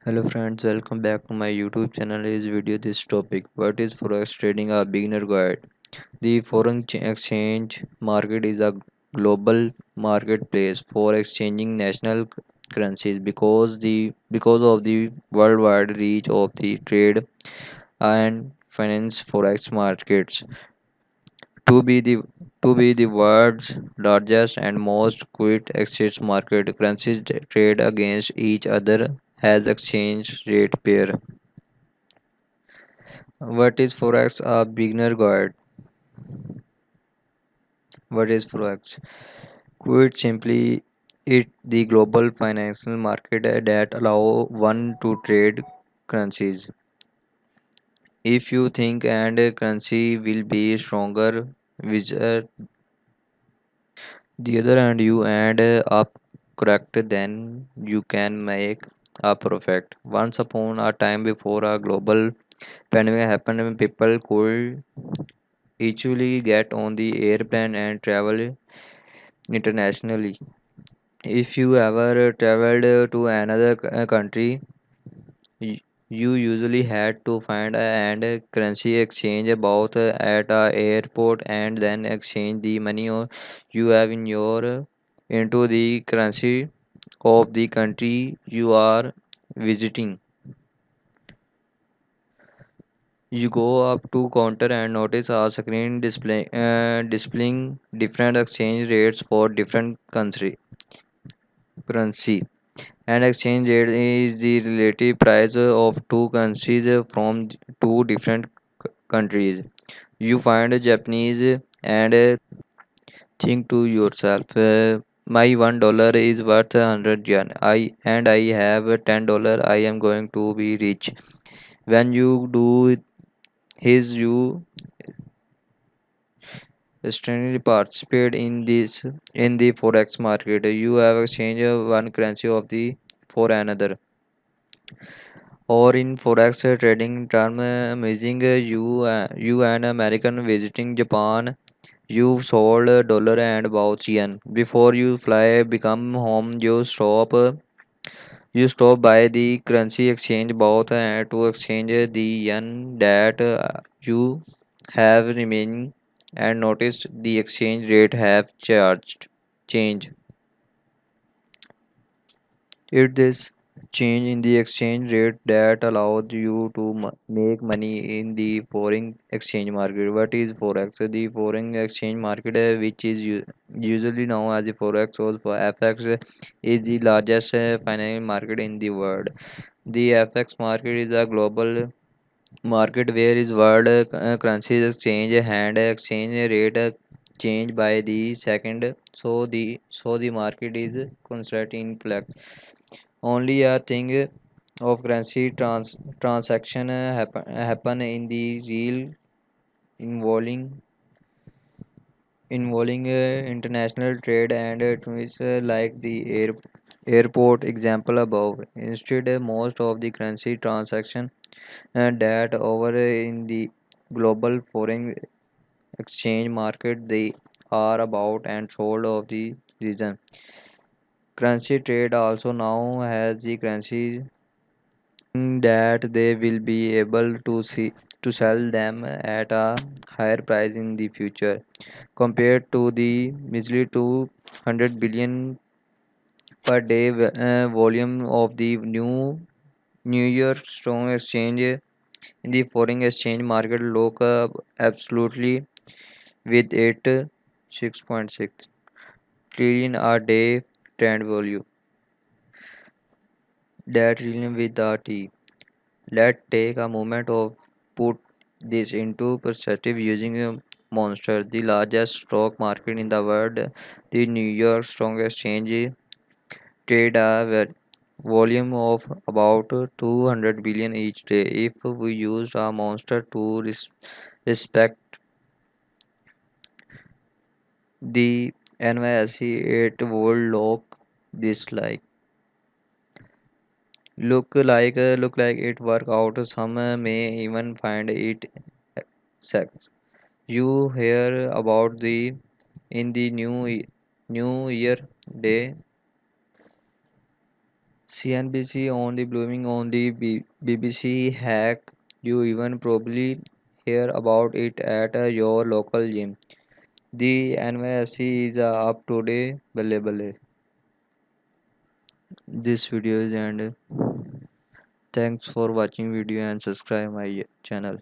Hello friends, welcome back to my YouTube channel. This video this topic: what is forex trading? A beginner guide. The exchange market is a global marketplace for exchanging national currencies because of the worldwide reach of the trade and finance forex markets to be the to be the world's largest and most quit exchange market. Currencies trade against each other as exchange rate pair. What is Forex? A beginner guide. What is Forex? Quite simply, it the global financial market that allow one to trade currencies. If you think and currency will be stronger, which the other hand you add up correct, then you can make a profit. Once upon a time before a global pandemic happened, people could easily get on the airplane and travel internationally. If you ever traveled to another country, y- you usually had to find and currency exchange both at a airport and then exchange the money you have in your into the currency of the country you are visiting. You go up to counter and notice a screen displaying different exchange rates for different currency. And exchange rate is the relative price of two currencies from two different countries. You find a Japanese and think to yourself, my $1 is worth 100 yen. I have $10. I am going to be rich. When you do his, you strongly participate in the forex market. You have exchanged one currency of the for another. Or in forex trading term, imagine you an American visiting Japan. You sold a dollar and bought yen. Before you fly become home, you stop by the currency exchange booth to exchange the yen that you have remaining and notice the exchange rate have charged change. It this change in the exchange rate that allowed you to make money in the foreign exchange market. What is forex? The foreign exchange market, which is usually known as the forex or for FX, is the largest financial market in the world. The FX market is a global market where is world currencies exchange hand exchange rate change by the second. So the market is constant in flux. Only a thing of currency transaction happen in the real involving international trade and tourists like the airport example above. Instead, most of the currency transaction that over in the global foreign exchange market they are about and sold of the region. Currency trade also now has the currency that they will be able to sell them at a higher price in the future compared to the measly 200 billion per day volume of the New York Stock Exchange in the foreign exchange market look absolutely with it 6.6 trillion a day trend volume. That trillion with a T. Let's take a moment of put this into perspective using a monster, the largest stock market in the world. The New York Stock Exchange trade a volume of about 200 billion each day. If we used a monster to respect the NYSE, it would this like look like it work out. Some may even find it sex. You hear about the in the New Year day CNBC on the blooming on the BBC hack. You even probably hear about it at your local gym. The NYSE is up today available. This video is end. Thanks for watching video and subscribe my channel.